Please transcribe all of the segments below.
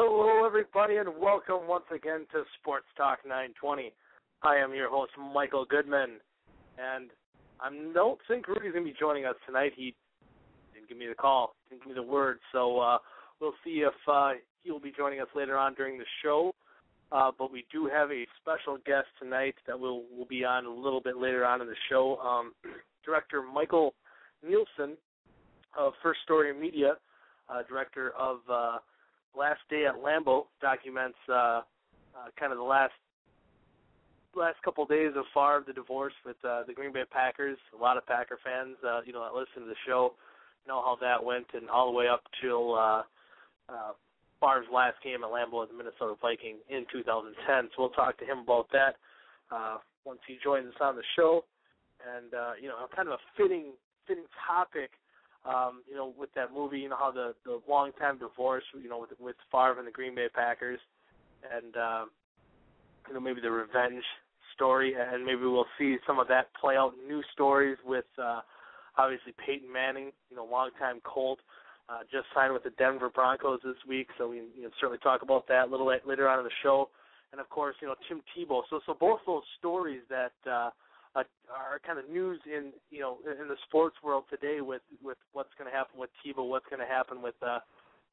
Hello, everybody, and welcome once again to Sports Talk 920. I am your host, Michael Goodman, and I don't think Rudy's going to be joining us tonight. He didn't give me the call, didn't give me the word, so we'll see if he will be joining us later on during the show. But we do have a special guest tonight that will be on a little bit later on in the show. Director Michael Neelsen of First Story Media, director of Last Day at Lambeau, documents kind of the last couple of days of Favre, the divorce with the Green Bay Packers. A lot of Packer fans, that listen to the show, know how that went, and all the way up till Favre's last game at Lambeau as a Minnesota Viking in 2010. So we'll talk to him about that once he joins us on the show. And kind of a fitting topic. With that movie, how the long-time divorce, with Favre and the Green Bay Packers, and, maybe the revenge story, and maybe we'll see some of that play out in new stories with, obviously, Peyton Manning, long-time Colt, just signed with the Denver Broncos this week, so we certainly talk about that a little later on in the show, and, of course, Tim Tebow. So both those stories that are kind of news in the sports world today with what's going to happen with Tebow, what's going to happen with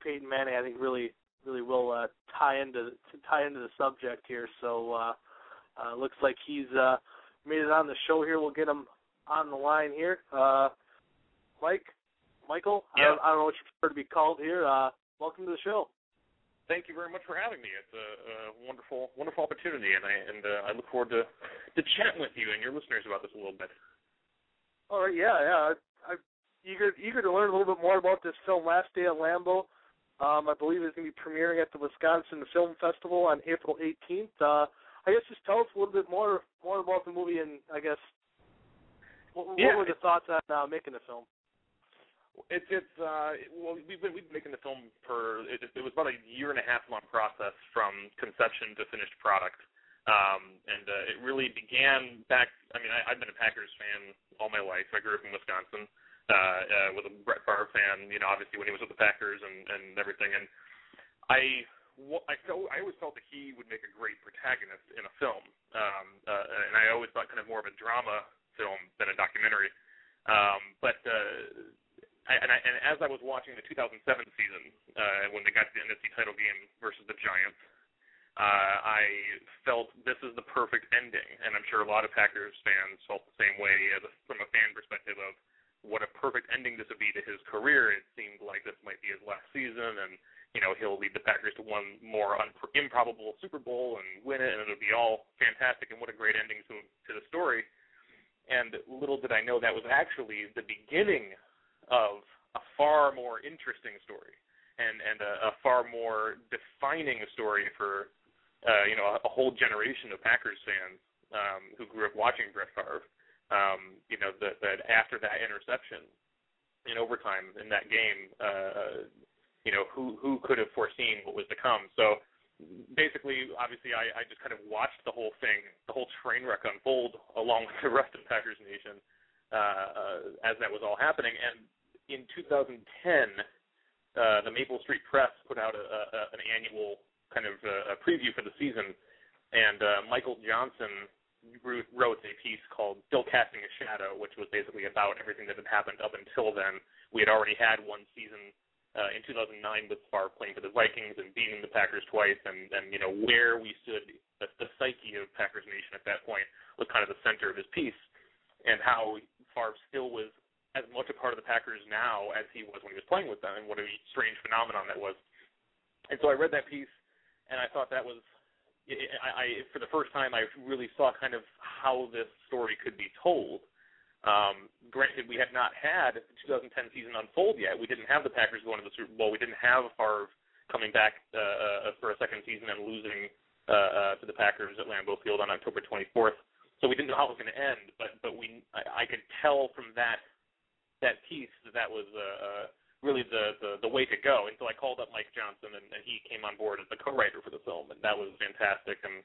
Peyton Manning. I think really will tie into the subject here. So looks like he's made it on the show here. We'll get him on the line here. Michael, yeah. I don't know what you prefer to be called here. Welcome to the show. Thank you very much for having me. It's a wonderful opportunity, and I look forward to chatting with you and your listeners about this a little bit. All right, yeah. I'm eager to learn a little bit more about this film, Last Day at Lambeau. I believe it's going to be premiering at the Wisconsin Film Festival on April 18th. I guess just tell us a little bit more about the movie, and I guess what were the thoughts on making the film? We've been making the film it was about a 1.5-month process from conception to finished product, and it really began back. I mean, I've been a Packers fan all my life. I grew up in Wisconsin, was a Brett Favre fan, obviously when he was with the Packers and everything. And I always felt that he would make a great protagonist in a film, and I always thought kind of more of a drama film than a documentary, And as I was watching the 2007 season, when they got to the NFC title game versus the Giants, I felt this is the perfect ending, and I'm sure a lot of Packers fans felt the same way from a fan perspective of what a perfect ending this would be to his career. It seemed like this might be his last season, and he'll lead the Packers to one more improbable Super Bowl and win it, and it'll be all fantastic, and what a great ending to the story. And little did I know that was actually the beginning of a far more interesting story and a far more defining story for a whole generation of Packers fans who grew up watching Brett Favre. That after that interception in overtime in that game, who could have foreseen what was to come? So basically, obviously, I just kind of watched the whole thing, the whole train wreck unfold along with the rest of Packers Nation as that was all happening. And in 2010, the Maple Street Press put out an annual kind of a preview for the season, and Michael Johnson wrote a piece called Still Casting a Shadow, which was basically about everything that had happened up until then. We had already had one season in 2009 with Favre playing for the Vikings and beating the Packers twice, and where we stood, the psyche of Packers Nation at that point was kind of the center of his piece, and how Favre still was as much a part of the Packers now as he was when he was playing with them, and what a strange phenomenon that was. And so I read that piece, and I thought that was, I for the first time, I really saw kind of how this story could be told. Granted, we had not had the 2010 season unfold yet. We didn't have the Packers going to the Super Bowl. We didn't have Favre coming back for a second season and losing to the Packers at Lambeau Field on October 24th. So we didn't know how it was going to end, but I could tell from that piece that was really the way to go. And so I called up Mike Johnson, and he came on board as the co-writer for the film, and that was fantastic, and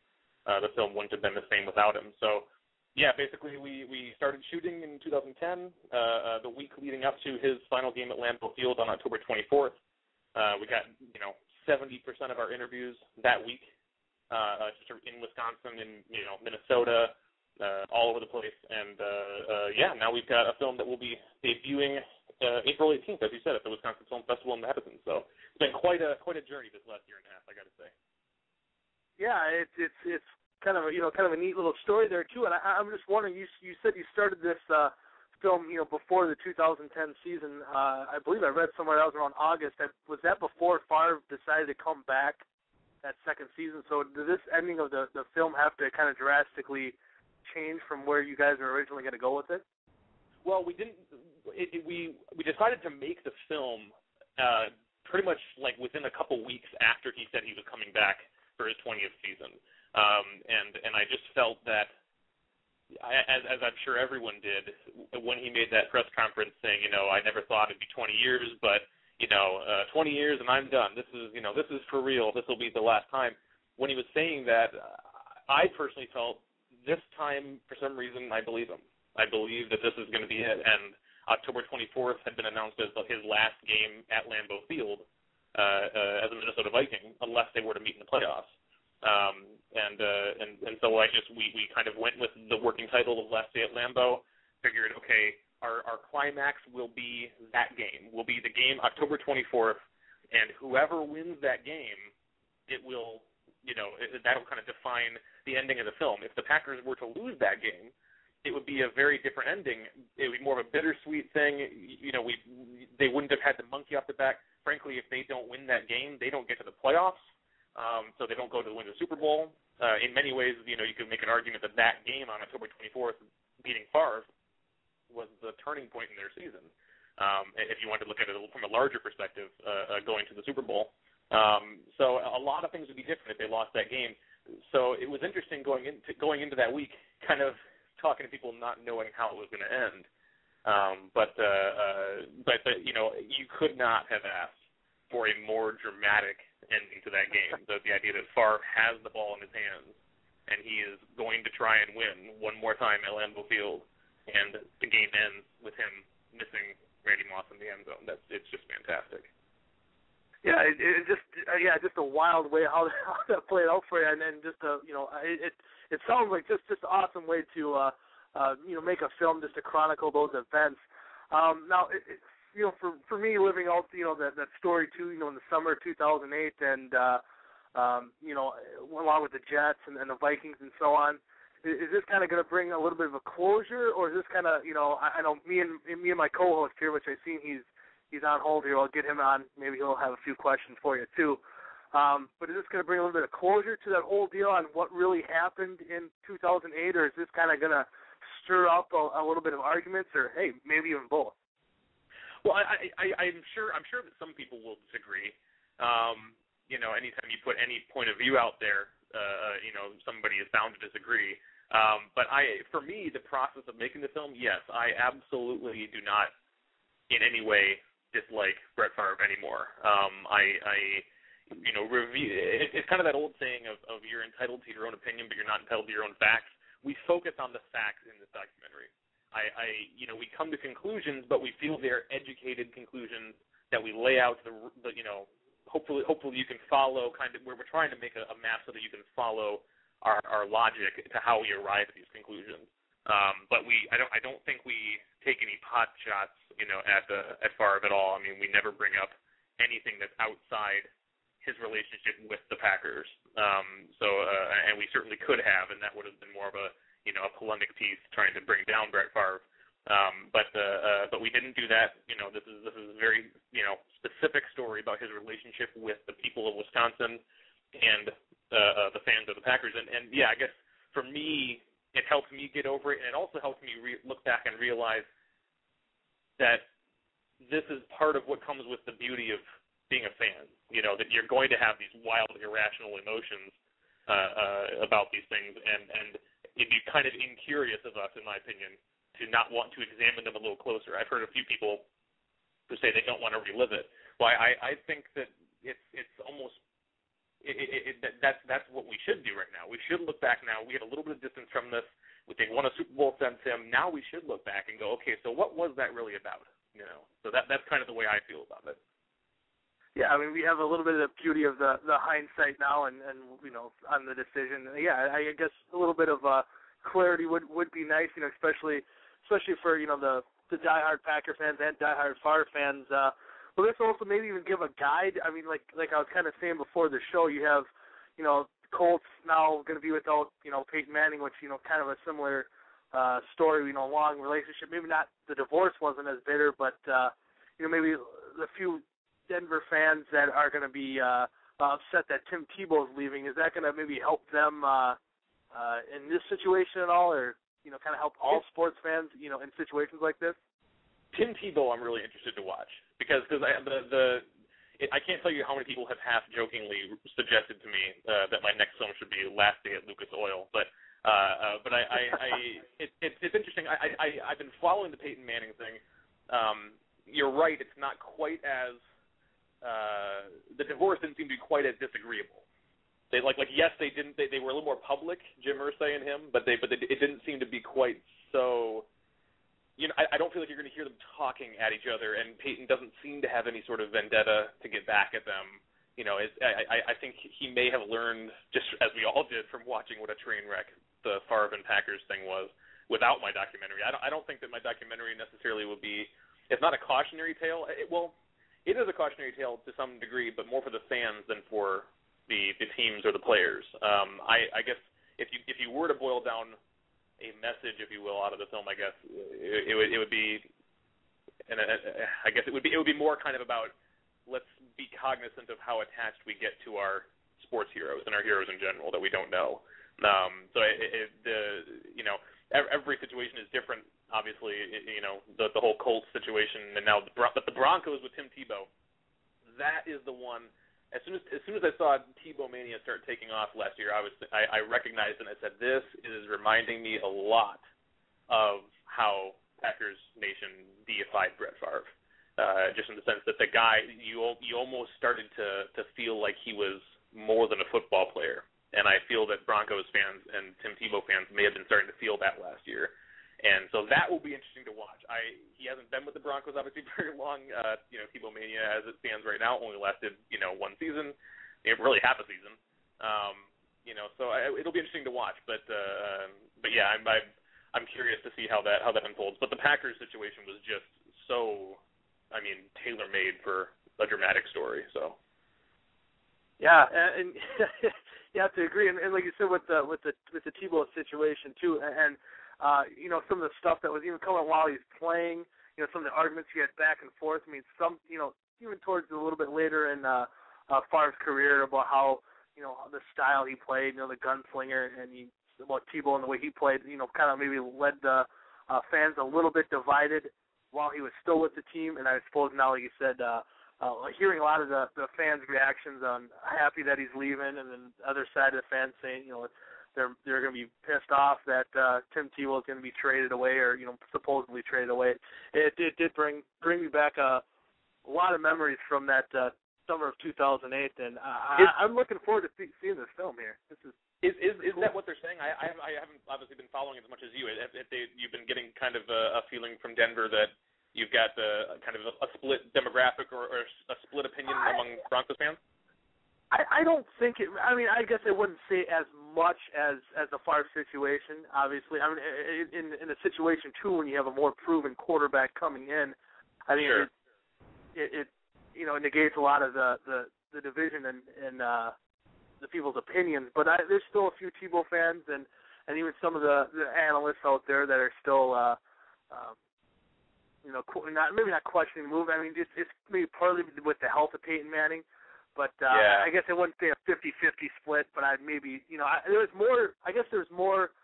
the film wouldn't have been the same without him. So, yeah, basically we started shooting in 2010, the week leading up to his final game at Lambeau Field on October 24th. We got, 70% of our interviews that week, just in Wisconsin, in Minnesota, all over the place. And now we've got a film that will be debuting April 18th, as you said, at the Wisconsin Film Festival in Madison. So it's been quite a journey this last year and a half, I got to say. Yeah, it's kind of a neat little story there too. And I'm just wondering, you said you started this film before the 2010 season. I believe I read somewhere that was around August. Was that before Favre decided to come back that second season? So did this ending of the film have to kind of drastically change from where you guys were originally going to go with it? Well, we didn't. We decided to make the film pretty much like within a couple weeks after he said he was coming back for his 20th season, and I just felt that, as I'm sure everyone did, when he made that press conference saying, I never thought it'd be 20 years, but 20 years and I'm done. This is for real. This will be the last time. When he was saying that, I personally felt this time, for some reason, I believe him. I believe that this is going to be it. And October 24th had been announced as his last game at Lambeau Field as a Minnesota Viking, unless they were to meet in the playoffs. And so we kind of went with the working title of Last Day at Lambeau. Figured, okay, our climax will be that game. Will be the game October 24th, and whoever wins that game, it will, that'll kind of define the ending of the film. If the Packers were to lose that game, it would be a very different ending. It would be more of a bittersweet thing. They wouldn't have had the monkey off the back. Frankly, if they don't win that game, they don't get to the playoffs, so they don't go to win the Super Bowl. In many ways, you could make an argument that game on October 24th, beating Favre, was the turning point in their season. If you wanted to look at it from a larger perspective, going to the Super Bowl. So a lot of things would be different if they lost that game. So it was interesting going into that week, kind of talking to people not knowing how it was going to end. But you could not have asked for a more dramatic ending to that game. The idea that Favre has the ball in his hands and he is going to try and win one more time at Lambeau Field, and the game ends with him missing Randy Moss in the end zone. It's just fantastic. Yeah, just a wild way how that played out for you, and then just it sounds like just an awesome way to make a film just to chronicle those events. Now, for me, living out that story too, in the summer of 2008, and along with the Jets and the Vikings and so on. Is this kind of going to bring a little bit of a closure, or is this kind of, I know me and my co-host here, which I've seen he's on hold here. I'll get him on. Maybe he'll have a few questions for you too. But is this going to bring a little bit of closure to that whole deal on what really happened in 2008, or is this kind of going to stir up a little bit of arguments, or hey, maybe even both? Well, I'm sure that some people will disagree. Anytime you put any point of view out there, somebody is bound to disagree. But for me, the process of making the film, yes, I absolutely do not in any way dislike Brett Favre anymore. It's kind of that old saying of you're entitled to your own opinion, but you're not entitled to your own facts. We focus on the facts in this documentary. We come to conclusions, but we feel they're educated conclusions that we lay out hopefully you can follow kind of where we're trying to make a map so that you can follow our logic to how we arrive at these conclusions. But I don't think we take any pot shots, at Favre at all. I mean, we never bring up anything that's outside his relationship with the Packers. And we certainly could have, and that would have been more of a polemic piece trying to bring down Brett Favre. But we didn't do that. This is a very specific story about his relationship with the people of Wisconsin and the fans of the Packers. And yeah, I guess for me, it helped me get over it, and it also helped me look back and realize that this is part of what comes with the beauty of being a fan. That you're going to have these wild, irrational emotions about these things, and it'd be kind of incurious of us, in my opinion, to not want to examine them a little closer. I've heard a few people who say they don't want to relive it. Well, I think that it's almost that's what we should do right now. We should look back now. We had a little bit of distance from this. They won a Super Bowl since him. Now we should look back and go, okay, so what was that really about? So that's kind of the way I feel about it. Yeah, I mean, we have a little bit of the beauty of the hindsight now, and on the decision. Yeah, I guess a little bit of clarity would be nice, especially for the diehard Packer fans and diehard Favre fans. Well, this also maybe even give a guide. I mean, like I was kind of saying before the show, you have, Colts now going to be without, Peyton Manning, which, kind of a similar story, long relationship. Maybe not, the divorce wasn't as bitter, but, maybe the few Denver fans that are going to be upset that Tim Tebow is leaving, is that going to maybe help them in this situation at all, or, kind of help all sports fans, in situations like this? Tim Tebow I'm really interested to watch because I can't tell you how many people have half-jokingly suggested to me that my next film should be Last Day at Lucas Oil, but it's interesting. I've been following the Peyton Manning thing. You're right; it's not quite as the divorce didn't seem to be quite as disagreeable. They yes, they didn't. They were a little more public, Jim Irsay and him, but it didn't seem to be quite so. I don't feel like you're going to hear them talking at each other, and Peyton doesn't seem to have any sort of vendetta to get back at them. I think he may have learned, just as we all did from watching what a train wreck the Favre and Packers thing was without my documentary. I don't think that my documentary necessarily will be, if not a cautionary tale, it is a cautionary tale to some degree, but more for the fans than for the teams or the players. I guess if you were to boil down a message, if you will, out of the film, I guess it would be, and I guess it would be more kind of about, let's be cognizant of how attached we get to our sports heroes and our heroes in general that we don't know. Every situation is different. Obviously, the whole Colts situation, and now the Broncos with Tim Tebow. That is the one. As soon as I saw Tebow mania start taking off last year, I recognized and I said, this is reminding me a lot of how Packers Nation deified Brett Favre, just in the sense that the guy, you almost started to feel like he was more than a football player, and I feel that Broncos fans and Tim Tebow fans may have been starting to feel that last year. And so that will be interesting to watch. He hasn't been with the Broncos obviously very long. Tebow mania as it stands right now only lasted one season, really half a season. So it'll be interesting to watch. But yeah, I'm curious to see how that unfolds. But the Packers situation was just so, tailor-made for a dramatic story. So. Yeah, and you have to agree. And like you said with the Tebow situation too, and. Some of the stuff that was even coming while he's playing, some of the arguments he had back and forth. I mean, even towards a little bit later in Favre's career about how, the style he played, the gunslinger, and about Tebow and the way he played, kind of maybe led the fans a little bit divided while he was still with the team. And I suppose now, like you said, hearing a lot of the fans' reactions on happy that he's leaving, and then the other side of the fans saying, they're going to be pissed off that Tim Tebow is going to be traded away, or supposedly traded away. It did bring me back a lot of memories from that summer of 2008, and I'm looking forward to seeing this film here. Is cool. That what they're saying? I haven't obviously been following as much as you. You've been getting kind of a feeling from Denver that you've got kind of a split demographic or a split opinion among Broncos fans? I don't think it. I mean, I guess I wouldn't say as much as the Favre situation. Obviously, I mean, in a situation too when you have a more proven quarterback coming in, I mean, sure. it negates a lot of the division and the people's opinions. But there's still a few Tebow fans and even some of the analysts out there that are still not questioning the move. I mean, it's maybe partly with the health of Peyton Manning. But yeah. I guess I wouldn't say a 50-50 split, but I'd maybe, there's more. I guess there's more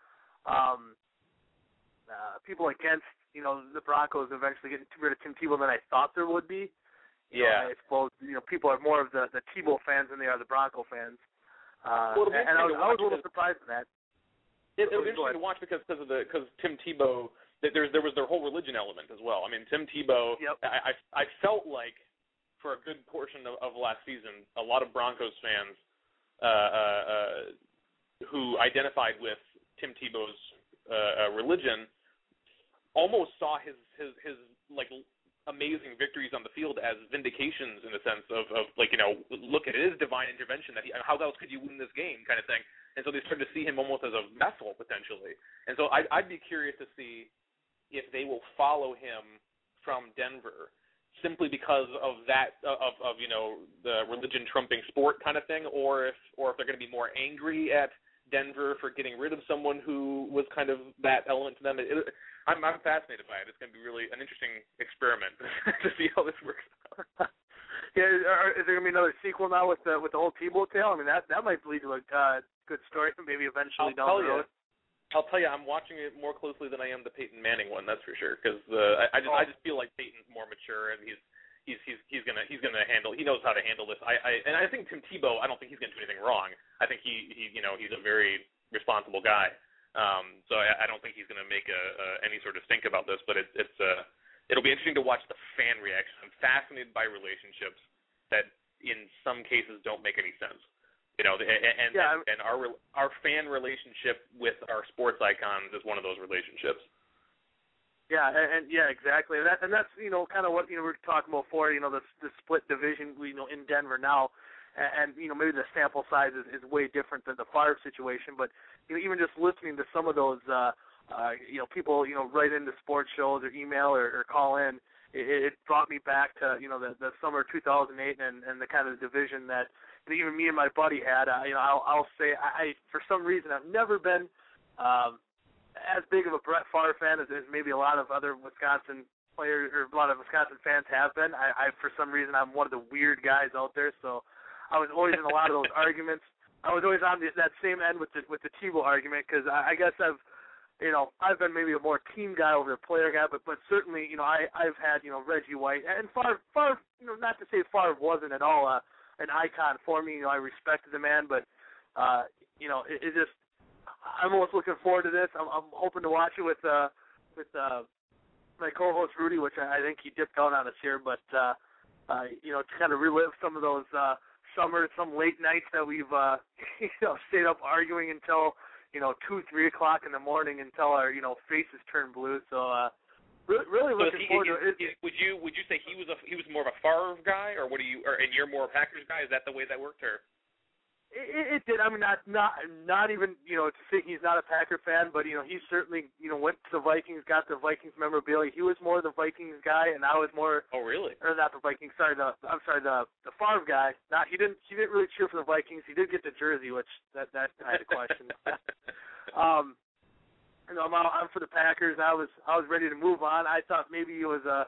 people against, the Broncos eventually getting rid of Tim Tebow than I thought there would be. Yeah. I suppose people are more of the Tebow fans than they are the Bronco fans. And I was a little surprised at that. It'll be interesting to watch because Tim Tebow, there was their whole religion element as well. I mean, Tim Tebow. Yep. I felt like, for a good portion of last season, a lot of Broncos fans who identified with Tim Tebow's religion almost saw his like amazing victories on the field as vindications in the sense of like, look, it is divine intervention that how else could you win this game kind of thing. And so they started to see him almost as a vessel potentially. And so I'd be curious to see if they will follow him from Denver simply because of that of the religion trumping sport kind of thing, or if they're going to be more angry at Denver for getting rid of someone who was kind of that element to them. I'm fascinated by it. It's going to be really an interesting experiment to see how this works out. Yeah, is there going to be another sequel now with the whole Tebow tale? I mean, that might lead to a good story maybe eventually down the road. I'll tell you, I'm watching it more closely than I am the Peyton Manning one. That's for sure. Because I just feel like Peyton's more mature and he's gonna handle. He knows how to handle this. I think Tim Tebow. I don't think he's gonna do anything wrong. I think he's a very responsible guy. So I don't think he's gonna make any sort of stink about this. But it'll be interesting to watch the fan reaction. I'm fascinated by relationships that in some cases don't make any sense. And our fan relationship with our sports icons is one of those relationships. Yeah, and exactly. And that's kind of what we were talking about before. The split division in Denver now, and maybe the sample size is way different than the Favre situation. But even just listening to some of those people write into sports shows or email or call in, it brought me back to the summer of 2008 and the kind of division that even me and my buddy had. I'll say I for some reason I've never been as big of a Brett Favre fan as maybe a lot of other Wisconsin players or a lot of Wisconsin fans have been. I for some reason I'm one of the weird guys out there, so I was always in a lot of those arguments. I was always on that same end with the Tebow argument because I guess I've been maybe a more team guy over the player guy, but certainly I've had Reggie White and Favre. Not to say Favre wasn't at all an icon for me. I respected the man, but it just. I'm almost looking forward to this. I'm hoping to watch it with my co-host Rudy, which I think he dipped out on us here, but to kind of relive some of those some late nights that we've stayed up arguing until 2-3 o'clock in the morning until our faces turn blue. So really looking forward to it. Would you say he was more of a Favre guy, or and you're more a Packers guy? Is that the way that worked, or? It did. I mean, not even to say he's not a Packer fan, but he certainly went to the Vikings, got the Vikings memorabilia. He was more the Vikings guy, and I was more. Oh, really? Or not the Vikings. Sorry, the Favre guy. He didn't really cheer for the Vikings. He did get the jersey, which that I had a question. I'm for the Packers. I was ready to move on. I thought maybe it was a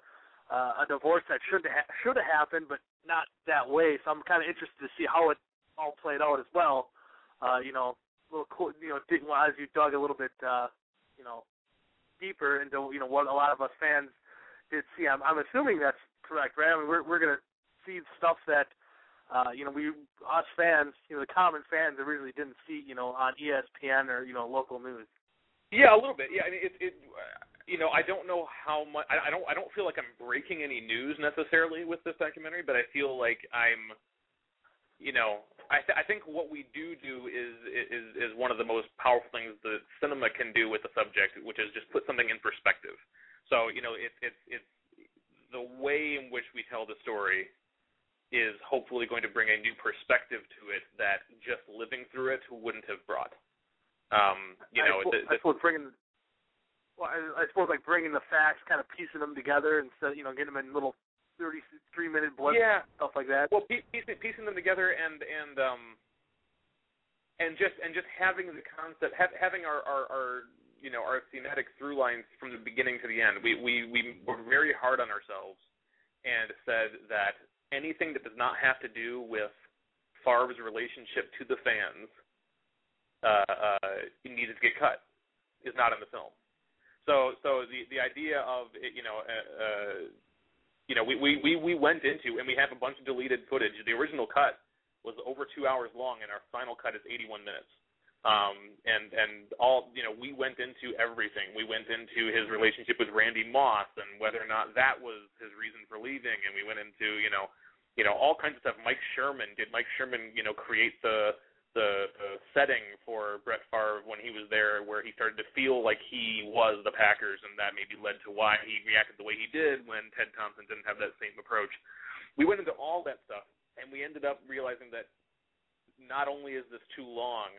divorce that should have happened, but not that way. So I'm kind of interested to see how it all played out as well. As you dug a little bit, deeper into what a lot of us fans did see. I'm assuming that's correct, right? I mean, we're going to see stuff that us fans, the common fans, originally didn't see, on ESPN or local news. Yeah, a little bit. Yeah, I mean, I don't know how much. I don't feel like I'm breaking any news necessarily with this documentary, but I feel like I'm. I think what we do is one of the most powerful things that cinema can do with the subject, which is just put something in perspective. So, it's the way in which we tell the story is hopefully going to bring a new perspective to it that just living through it wouldn't have brought. I suppose bringing the facts, kind of piecing them together instead, getting them in little 33-minute blood, stuff like that. Well, piecing them together and just having the concept, having our thematic through lines from the beginning to the end. We were very hard on ourselves and said that anything that does not have to do with Favre's relationship to the fans needed to get cut. Is not in the film. So the idea of we went into, and we have a bunch of deleted footage. The original cut was over 2 hours long, and our final cut is 81 minutes. And all, we went into everything. We went into his relationship with Randy Moss and whether or not that was his reason for leaving, and we went into, all kinds of stuff. Did Mike Sherman create the setting for Brett Favre when he was there, where he started to feel like he was the Packers, and that maybe led to why he reacted the way he did when Ted Thompson didn't have that same approach. We went into all that stuff, and we ended up realizing that not only is this too long,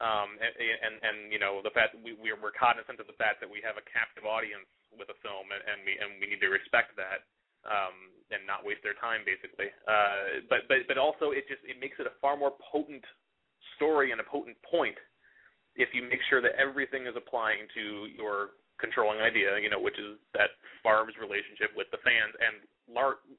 and you know, the fact that we're cognizant of the fact that we have a captive audience with a film, and we need to respect that. And not waste their time, basically. But also it makes it a far more potent story and a potent point if you make sure that everything is applying to your controlling idea, you know, which is that Favre's relationship with the fans, and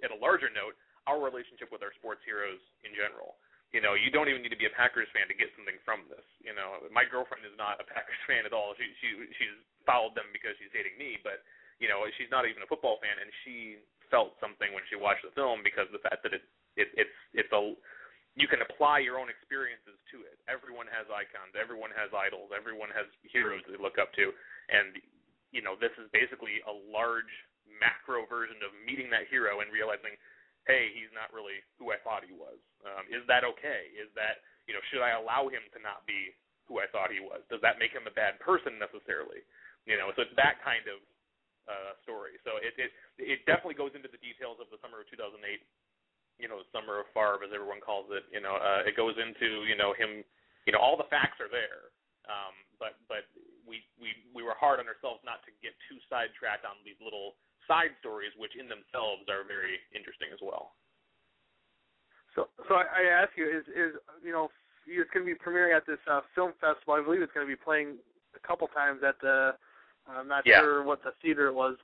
at a larger note, our relationship with our sports heroes in general. You know, you don't even need to be a Packers fan to get something from this. You know, my girlfriend is not a Packers fan at all. She's followed them because she's dating me, but you know, she's not even a football fan, and she felt something when she watched the film because of the fact that you can apply your own experiences to it. Everyone has icons, everyone has idols, everyone has heroes they look up to, and you know, this is basically a large macro version of meeting that hero and realizing, hey, he's not really who I thought he was. Is that okay? Is that, you know, should I allow him to not be who I thought he was? Does that make him a bad person necessarily? You know, so it's that kind of story. So it definitely goes into the details of the summer of 2008. You know, the summer of Favre, as everyone calls it. You know, it goes into, you know, him. You know, all the facts are there, but we were hard on ourselves not to get too sidetracked on these little side stories, which in themselves are very interesting as well. So I ask you, is you know, it's going to be premiering at this film festival. I believe it's going to be playing a couple times at the. I'm not sure what the theater it was.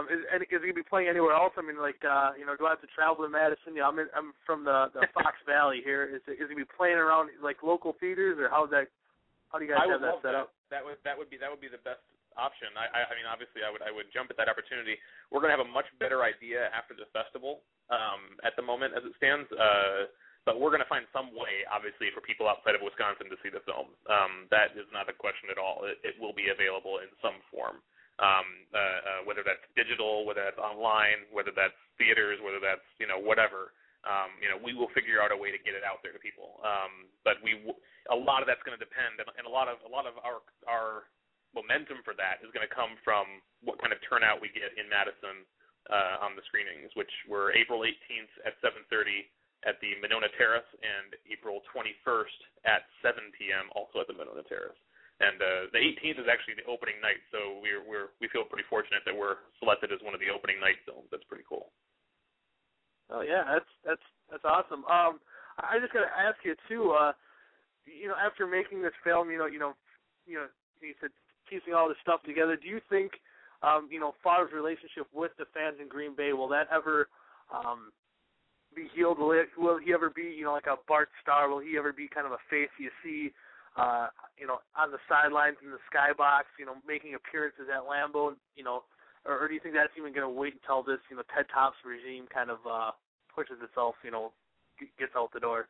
Is it going to be playing anywhere else? I mean, like, you know, do I have to travel to Madison? You know, I'm from the Fox Valley here. Is it going to be playing around like local theaters, or how do you guys have that set up? That would be the best option. I mean, obviously, I would jump at that opportunity. We're going to have a much better idea after the festival. At the moment, as it stands. But we're going to find some way, obviously, for people outside of Wisconsin to see the film. That is not a question at all. It will be available in some form, whether that's digital, whether that's online, whether that's theaters, whether that's, you know, whatever. You know, we will figure out a way to get it out there to people. But a lot of that's going to depend, and a lot of our momentum for that is going to come from what kind of turnout we get in Madison on the screenings, which were April 18th at 7:30. At the Monona Terrace, and April 21st at 7 p.m. also at the Monona Terrace. And the 18th is actually the opening night, so we feel pretty fortunate that we're selected as one of the opening night films. That's pretty cool. Oh yeah, that's awesome. I just got to ask you too. You know, after making this film, you said piecing all this stuff together. Do you think, you know, Favre's relationship with the fans in Green Bay, will that ever be healed? Will he ever be, you know, like a Bart Starr? Will he ever be kind of a face you see, you know, on the sidelines in the skybox, you know, making appearances at Lambeau, you know, or do you think that's even going to wait until this, you know, Ted Thompson regime kind of pushes itself, you know, gets out the door?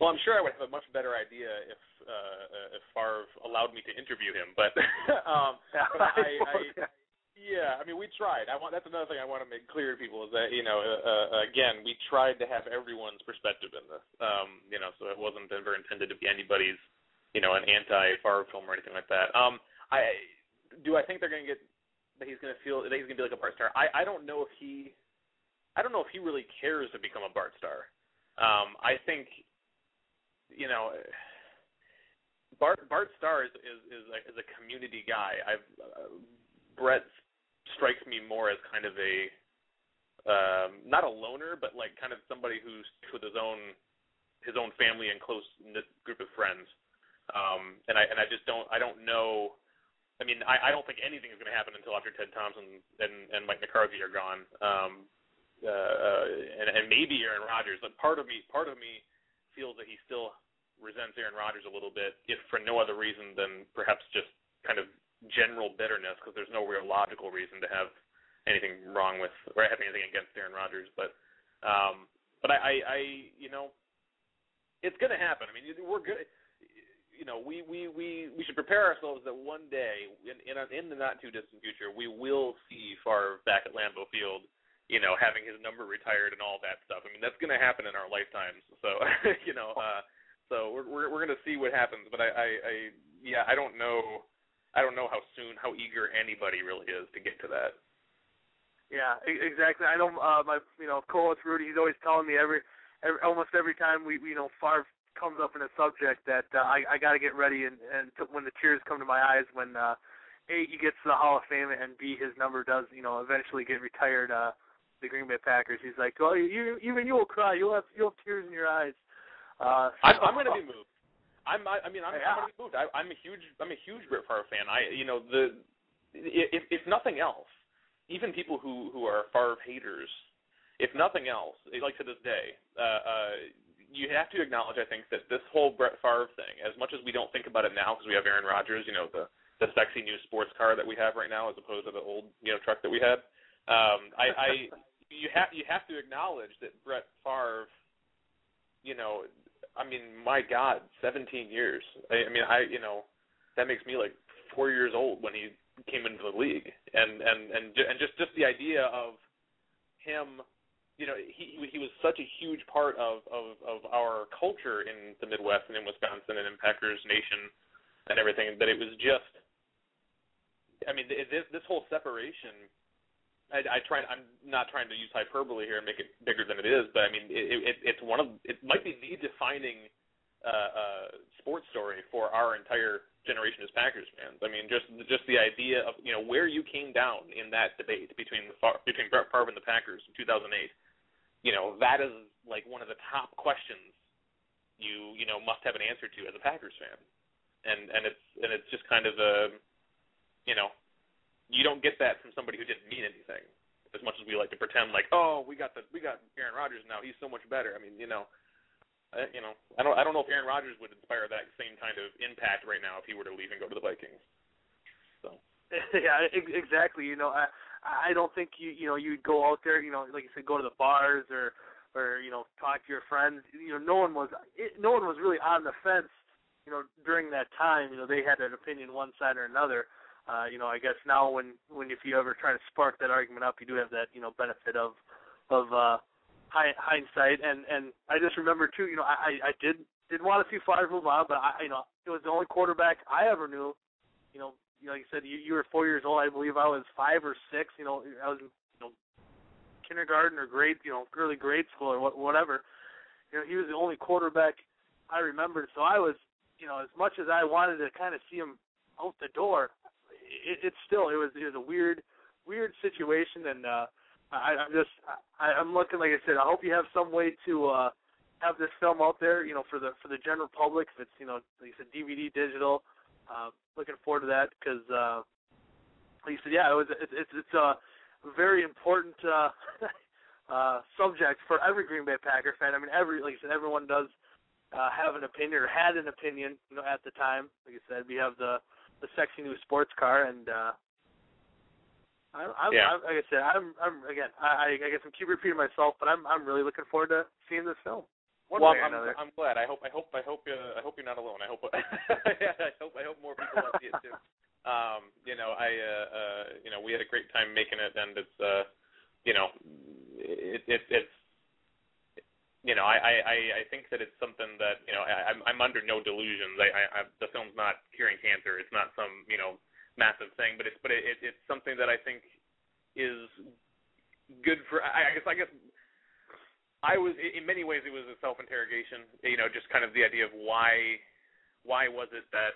Well, I'm sure I would have a much better idea if Favre allowed me to interview him, but Yeah, I mean, we tried. That's another thing I want to make clear to people is that, you know, again, we tried to have everyone's perspective in this, you know, so it wasn't ever intended to be anybody's, you know, an anti-Favre film or anything like that. Do I think they're going to get that he's going to feel that he's going to be like a Bart Starr? I don't know if he really cares to become a Bart Starr. I think, you know, Bart Starr is a community guy. Brett strikes me more as kind of a not a loner, but like kind of somebody who's with his own family and close knit group of friends. And I just don't know. I mean, I don't think anything is going to happen until after Ted Thompson and Mike McCarthy are gone. And maybe Aaron Rodgers. But part of me feels that he still resents Aaron Rodgers a little bit, if for no other reason than perhaps just kind of general bitterness, because there's no real logical reason to have anything wrong with or have anything against Aaron Rodgers. But I you know, it's going to happen. I mean, we're good. You know, we should prepare ourselves that one day in the not too distant future we will see Favre back at Lambeau Field, you know, having his number retired and all that stuff. I mean, that's going to happen in our lifetimes. So, you know, So we're going to see what happens. But I don't know how eager anybody really is to get to that. Yeah, exactly. I know my co-host Rudy. He's always telling me almost every time we Favre comes up in a subject that I got to get ready and when the tears come to my eyes when A, he gets to the Hall of Fame, and B, his number does eventually get retired. The Green Bay Packers. He's like, well, even you will cry. You'll have tears in your eyes. I'm going to be moved. I'm going to be moved. I'm a huge Brett Favre fan. If nothing else, even people who are Favre haters, if nothing else, like to this day, you have to acknowledge, I think, that this whole Brett Favre thing, as much as we don't think about it now because we have Aaron Rodgers, the sexy new sports car that we have right now, as opposed to the old truck that we had. You have to acknowledge that Brett Favre, my God, 17 years. That makes me like 4 years old when he came into the league, and just the idea of him, he was such a huge part of our culture in the Midwest and in Wisconsin and in Packers Nation and everything, that it was just, this whole separation. I'm not trying to use hyperbole here and make it bigger than it is, but it might be the defining sports story for our entire generation as Packers fans. Just the idea of where you came down in that debate between Brett Favre and the Packers in 2008. That is like one of the top questions you must have an answer to as a Packers fan, and it's just kind of you don't get that from somebody who didn't mean anything. As much as we like to pretend like, oh, we got Aaron Rodgers now, he's so much better. I don't know if Aaron Rodgers would inspire that same kind of impact right now if he were to leave and go to the Vikings. So. Yeah, exactly. I don't think you'd go out there, like you said, go to the bars or talk to your friends. No one was really on the fence. During that time, they had an opinion one side or another. I guess now when if you ever try to spark that argument up, you do have that benefit of hindsight. And I just remember too, I did want to see Favre move on, but it was the only quarterback I ever knew. Like you said, you were 4 years old. I believe I was 5 or 6. I was kindergarten or early grade school or whatever. He was the only quarterback I remembered. So I was, as much as I wanted to kind of see him out the door, it was a weird situation, and I'm looking, like I said, I hope you have some way to have this film out there, for the general public. If it's like you said, DVD, digital, looking forward to that because, like you said, yeah, it's a very important subject for every Green Bay Packer fan. Like you said, everyone does have an opinion or had an opinion, at the time. Like you said, we have the sexy new sports car, and like I said, I guess I'm keep repeating myself, but I'm really looking forward to seeing this film. I'm glad. I hope you're not alone. I hope more people will see it too. We had a great time making it, and it's I think that it's something that I'm under no delusions. The film's not curing cancer. It's not some massive thing, but it's something that I think is good for. I guess I was, in many ways, it was a self-interrogation. Just kind of the idea of why was it that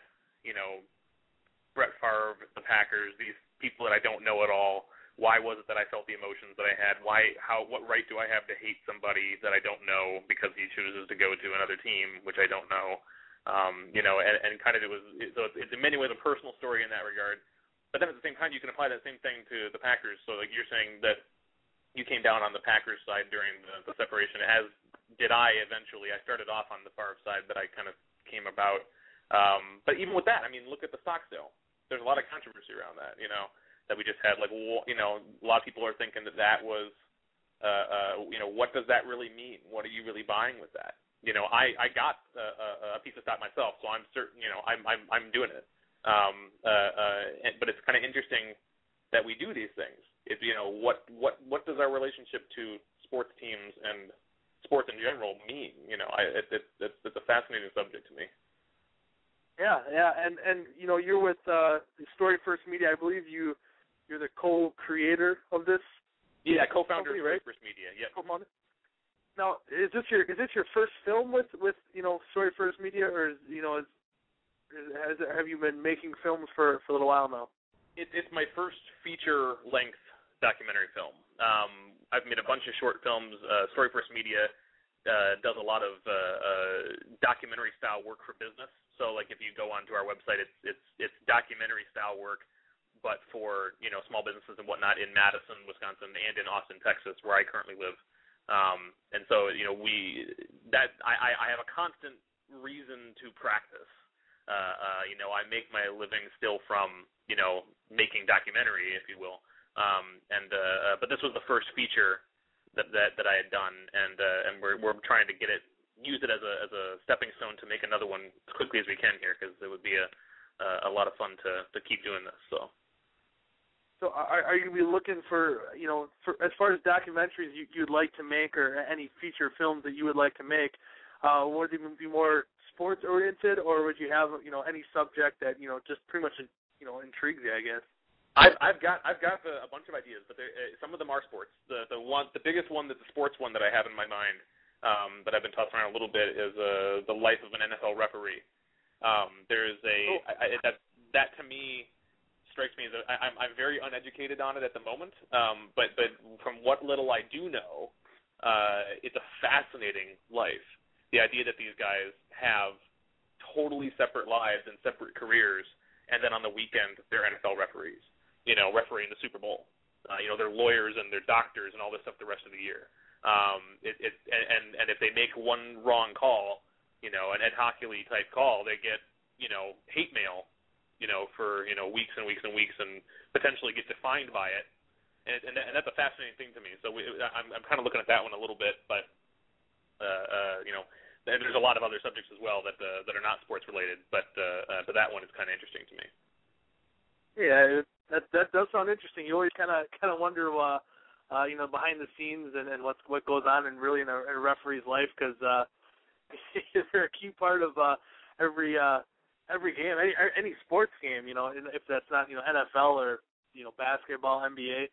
Brett Favre, the Packers, these people that I don't know at all. Why was it that I felt the emotions that I had? What right do I have to hate somebody that I don't know because he chooses to go to another team, which I don't know? And kind of it's in many ways a personal story in that regard. But then at the same time, you can apply that same thing to the Packers. So like you're saying that you came down on the Packers side during the separation, as did I eventually. I started off on the Favre side, but I kind of came about. But even with that, look at the stock sale. There's a lot of controversy around that, that we just had. Like, a lot of people are thinking that was, what does that really mean? What are you really buying with that? I got a piece of stock myself, so I'm certain, I'm doing it. But it's kind of interesting that we do these things. What does our relationship to sports teams and sports in general mean? It's a fascinating subject to me. Yeah, and you're with Story First Media. I believe you're the co-creator of this. Yeah, co-founder company, of right? Story First Media. Yeah. Now, is this your first film with Story First Media, or have you been making films for a little while now? It's my first feature-length documentary film. I've made a bunch of short films. Story First Media does a lot of documentary-style work for business. So, like, if you go onto our website, it's documentary-style work, but for small businesses and whatnot in Madison, Wisconsin, and in Austin, Texas, where I currently live. And so, I have a constant reason to practice. I make my living still from making documentary, if you will. But this was the first feature that I had done, and we're trying to use it as a stepping stone to make another one as quickly as we can here, because it would be a lot of fun to keep doing this. So are you going to be looking for as far as documentaries you'd like to make, or any feature films that you would like to make, would they be more sports oriented, or would you have any subject that just pretty much intrigues you, I guess? I've got a bunch of ideas, but some of them are sports. The biggest one that's a sports one that I have in my mind that I've been tossing around a little bit is the life of an NFL referee. There's that to me strikes me as I'm very uneducated on it at the moment, but from what little I do know, it's a fascinating life. The idea that these guys have totally separate lives and separate careers, and then on the weekend they're NFL referees, refereeing the Super Bowl. They're lawyers and they're doctors and all this stuff the rest of the year. And if they make one wrong call, an Ed Hockley type call, they get hate mail, for weeks and weeks and weeks, and potentially get defined by it. And that's a fascinating thing to me. So I'm kind of looking at that one a little bit, but there's a lot of other subjects as well that are not sports related, but that one is kind of interesting to me. Yeah, that does sound interesting. You always kind of wonder, behind the scenes and what goes on in a referee's life, because they're a key part of every game, any sports game. If that's not NFL or basketball, NBA.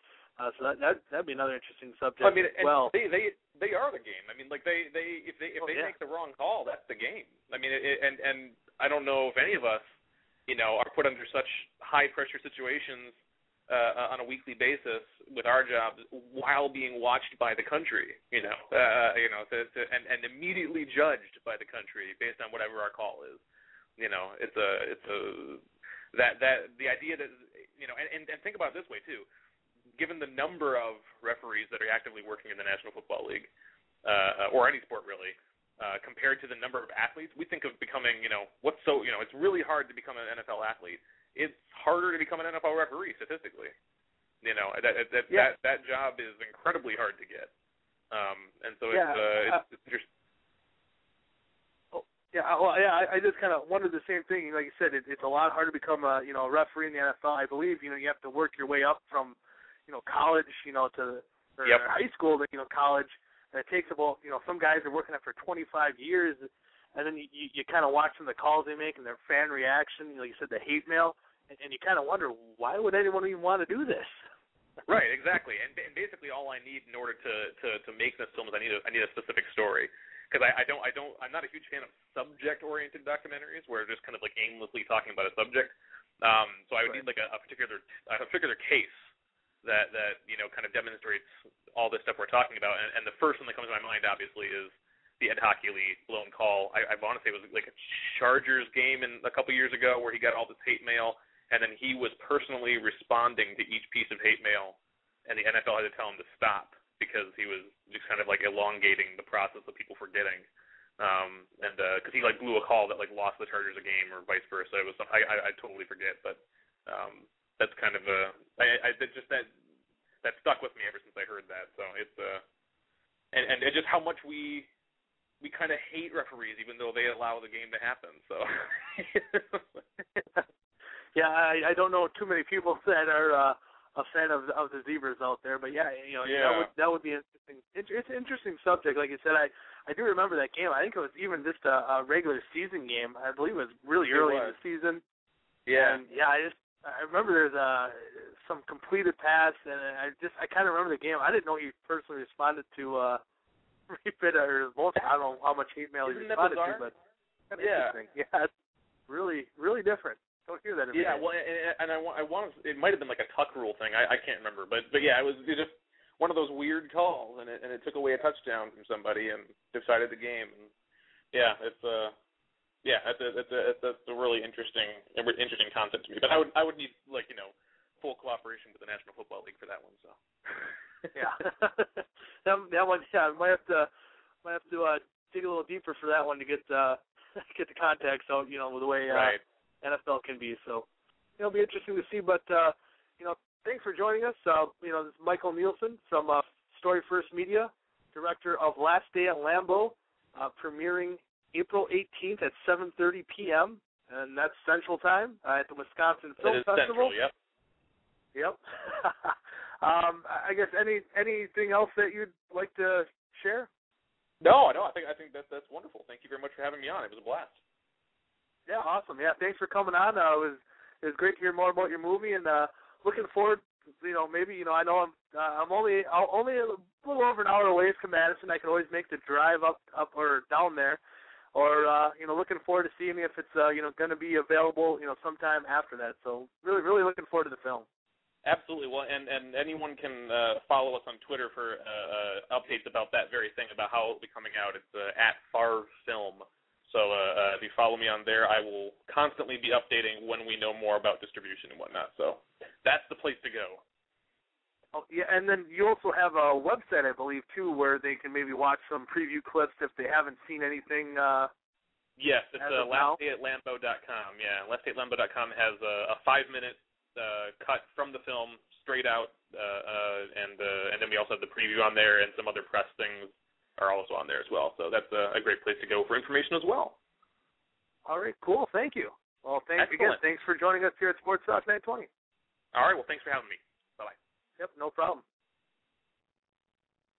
So that'd be another interesting subject. I mean, as well. They are the game. I mean, like if they make the wrong call, that's the game. I mean, and I don't know if any of us, are put under such high pressure situations on a weekly basis with our jobs while being watched by the country, and immediately judged by the country based on whatever our call is. It's the idea that and think about it this way too. Given the number of referees that are actively working in the National Football League, or any sport really, compared to the number of athletes, we think of becoming, it's really hard to become an NFL athlete. It's harder to become an NFL referee statistically. That job is incredibly hard to get. And so it's interesting. I just kind of wondered the same thing. Like you said, it's a lot harder to become a referee in the NFL. I believe you have to work your way up from college to high school to college, and it takes about some guys are working it for 25 years, and then you kind of watching the calls they make and their fan reaction. Like you said, the hate mail, and you kind of wonder, why would anyone even want to do this? Right, exactly. And basically all I need in order to make this film is I need a specific story. Because I'm not a huge fan of subject-oriented documentaries where just kind of like aimlessly talking about a subject. So I would need like a particular case that kind of demonstrates all this stuff we're talking about. And the first one that comes to my mind obviously is the Ed Hockley blown call. I want to say it was like a Chargers game a couple years ago where he got all this hate mail, and then he was personally responding to each piece of hate mail, and the NFL had to tell him to stop because he was just kind of like elongating the process of people forgetting. And because he like blew a call that like lost the Chargers a game or vice versa. It was I totally forget, but that's kind of that stuck with me ever since I heard that. So it's and just how much we kind of hate referees even though they allow the game to happen. So yeah, I don't know too many people that are fan of the Zebras out there. But yeah, that would be interesting. It's an interesting subject. Like you said, I do remember that game. I think it was even just a regular season game. I believe it was really early in the season. Yeah. And I remember there's some completed pass, and I kind of remember the game. I didn't know he personally responded to refit or most. I don't know how much hate mail he responded to, but kind of interesting. Yeah, it's really, really different. Don't hear that. Yeah, well, and I want it might have been like a tuck rule thing. I can't remember, but yeah, it was just one of those weird calls, and it took away a touchdown from somebody and decided the game. And yeah, it's a really interesting concept to me. But I would need full cooperation with the National Football League for that one. So yeah, that one. Yeah, I might have to dig a little deeper for that one to get the context out. With the way right. NFL can be. So it'll be interesting to see. But thanks for joining us. This is Michael Neelsen from Story First Media, director of Last Day at Lambeau, premiering April 18th at 7:30 p.m. and that's Central Time at the Wisconsin Film Festival. Central, yep. Yep. I guess anything else that you'd like to share? No. I think that's wonderful. Thank you very much for having me on. It was a blast. Yeah, awesome. Yeah, thanks for coming on. It was great to hear more about your movie, and looking forward. Maybe I know I'm only a little over an hour away from Madison. I can always make the drive up or down there, or looking forward to seeing if it's going to be available sometime after that. So really looking forward to the film. Absolutely. Well, and anyone can follow us on Twitter for updates about that very thing, about how it will be coming out. It's at Favre Film. So if you follow me on there, I will constantly be updating when we know more about distribution and whatnot. So that's the place to go. Oh, yeah, and then you also have a website, I believe, too, where they can maybe watch some preview clips if they haven't seen anything. Yes, it's lastdayatlambeau.com. Yeah, lastdayatlambeau.com has a 5-minute cut from the film straight out, and then we also have the preview on there, and some other press things are also on there as well. So that's a great place to go for information as well. All right, cool. Thank you. Well, thanks again. Thanks for joining us here at Sports Talk 920. All right, well, thanks for having me. Bye-bye. Yep, no problem.